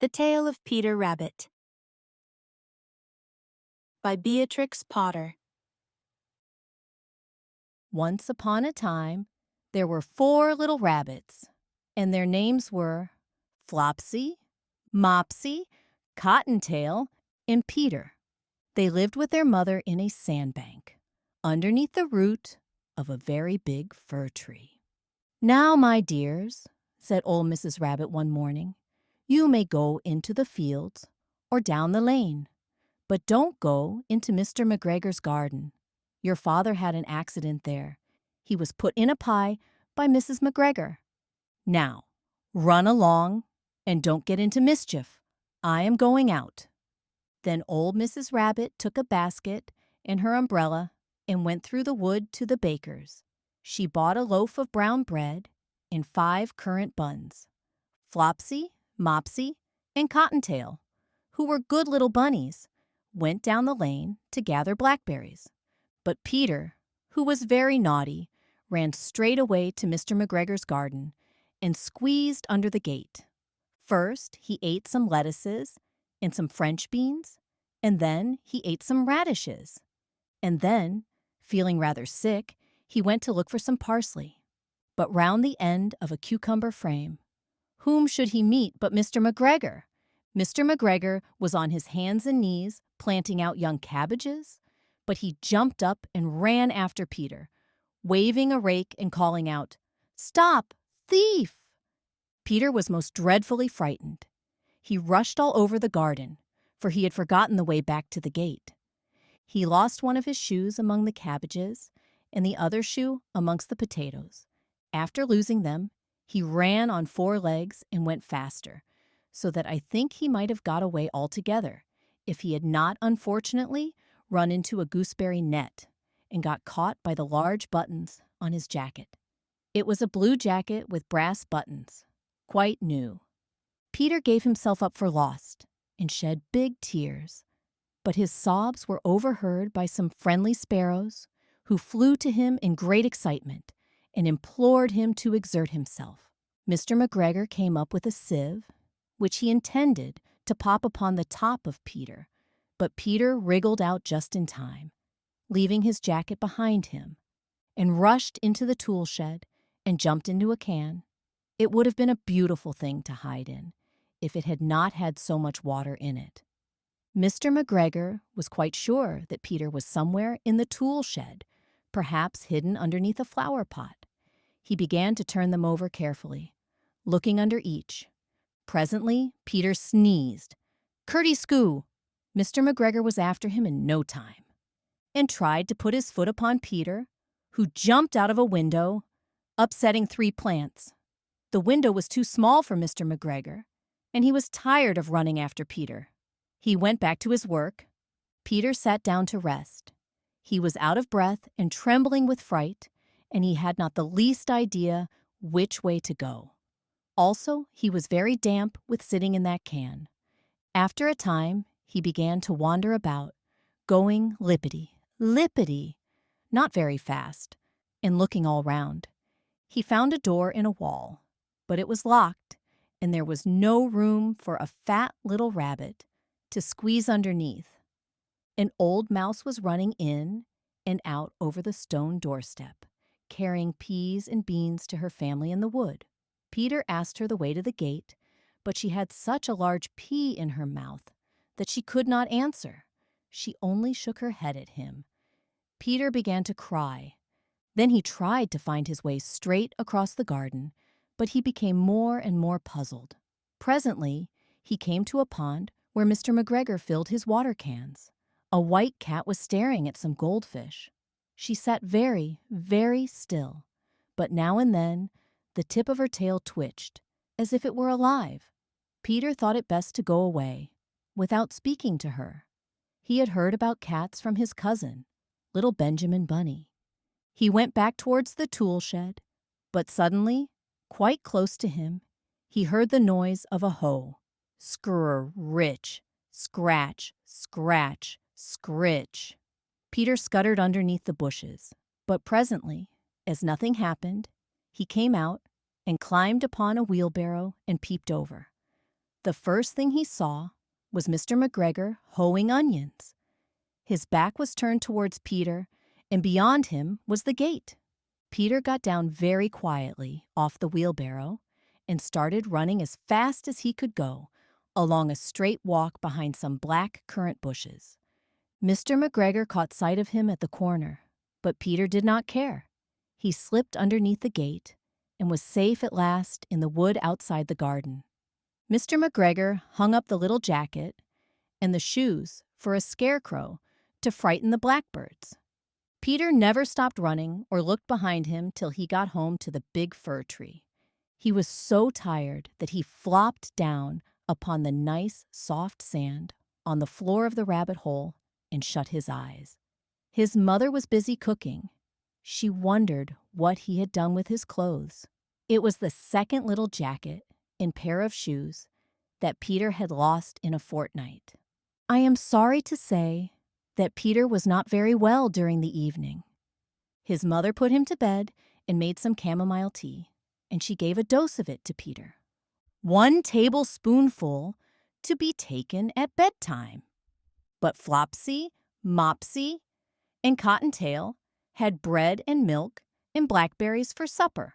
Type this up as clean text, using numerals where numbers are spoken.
The Tale of Peter Rabbit by Beatrix Potter. Once upon a time, there were 4 little rabbits, and their names were Flopsy, Mopsy, Cottontail, and Peter. They lived with their mother in a sandbank, underneath the root of a very big fir tree. "Now, my dears," said old Mrs. Rabbit one morning, "you may go into the fields or down the lane, but don't go into Mr. McGregor's garden. Your father had an accident there. He was put in a pie by Mrs. McGregor. Now, run along and don't get into mischief. I am going out." Then old Mrs. Rabbit took a basket and her umbrella and went through the wood to the baker's. She bought a loaf of brown bread and 5 currant buns. Flopsy, Mopsy, and Cottontail, who were good little bunnies, went down the lane to gather blackberries. But Peter, who was very naughty, ran straight away to Mr. McGregor's garden and squeezed under the gate. First, he ate some lettuces and some French beans, and then he ate some radishes. And then, feeling rather sick, he went to look for some parsley. But round the end of a cucumber frame, whom should he meet but Mr. McGregor? Mr. McGregor was on his hands and knees planting out young cabbages, but he jumped up and ran after Peter, waving a rake and calling out, "Stop, thief!" Peter was most dreadfully frightened. He rushed all over the garden, for he had forgotten the way back to the gate. He lost one of his shoes among the cabbages and the other shoe amongst the potatoes. After losing them, he ran on 4 legs and went faster, so that I think he might have got away altogether if he had not unfortunately run into a gooseberry net and got caught by the large buttons on his jacket. It was a blue jacket with brass buttons, quite new. Peter gave himself up for lost and shed big tears, but his sobs were overheard by some friendly sparrows who flew to him in great excitement and implored him to exert himself. Mr. McGregor came up with a sieve, which he intended to pop upon the top of Peter, but Peter wriggled out just in time, leaving his jacket behind him, and rushed into the tool shed and jumped into a can. It would have been a beautiful thing to hide in if it had not had so much water in it. Mr. McGregor was quite sure that Peter was somewhere in the tool shed, perhaps hidden underneath a flower pot. He began to turn them over carefully, looking under each. Presently, Peter sneezed. "Curdy-scoo!" Mr. McGregor was after him in no time, and tried to put his foot upon Peter, who jumped out of a window, upsetting 3 plants. The window was too small for Mr. McGregor, and he was tired of running after Peter. He went back to his work. Peter sat down to rest. He was out of breath and trembling with fright, and he had not the least idea which way to go. Also, he was very damp with sitting in that can. After a time, he began to wander about, going lippity, lippity, not very fast, and looking all round. He found a door in a wall, but it was locked, and there was no room for a fat little rabbit to squeeze underneath. An old mouse was running in and out over the stone doorstep, carrying peas and beans to her family in the wood. Peter asked her the way to the gate, but she had such a large pea in her mouth that she could not answer. She only shook her head at him. Peter began to cry. Then he tried to find his way straight across the garden, but he became more and more puzzled. Presently, he came to a pond where Mr. McGregor filled his water cans. A white cat was staring at some goldfish. She sat very, very still, but now and then the tip of her tail twitched, as if it were alive. Peter thought it best to go away, without speaking to her. He had heard about cats from his cousin, little Benjamin Bunny. He went back towards the tool shed, but suddenly, quite close to him, he heard the noise of a hoe. Scr-rich, scratch, scratch, scritch. Peter scuttered underneath the bushes, but presently, as nothing happened, he came out and climbed upon a wheelbarrow and peeped over. The first thing he saw was Mr. McGregor hoeing onions. His back was turned towards Peter, and beyond him was the gate. Peter got down very quietly off the wheelbarrow and started running as fast as he could go along a straight walk behind some black currant bushes. Mr. McGregor caught sight of him at the corner, but Peter did not care. He slipped underneath the gate and was safe at last in the wood outside the garden. Mr. McGregor hung up the little jacket and the shoes for a scarecrow to frighten the blackbirds. Peter never stopped running or looked behind him till he got home to the big fir tree. He was so tired that he flopped down upon the nice, soft sand on the floor of the rabbit hole and shut his eyes. His mother was busy cooking. She wondered what he had done with his clothes. It was the second little jacket and pair of shoes that Peter had lost in a fortnight. I am sorry to say that Peter was not very well during the evening. His mother put him to bed and made some chamomile tea, and she gave a dose of it to Peter. 1 tablespoonful to be taken at bedtime. But Flopsy, Mopsy, and Cottontail had bread and milk and blackberries for supper.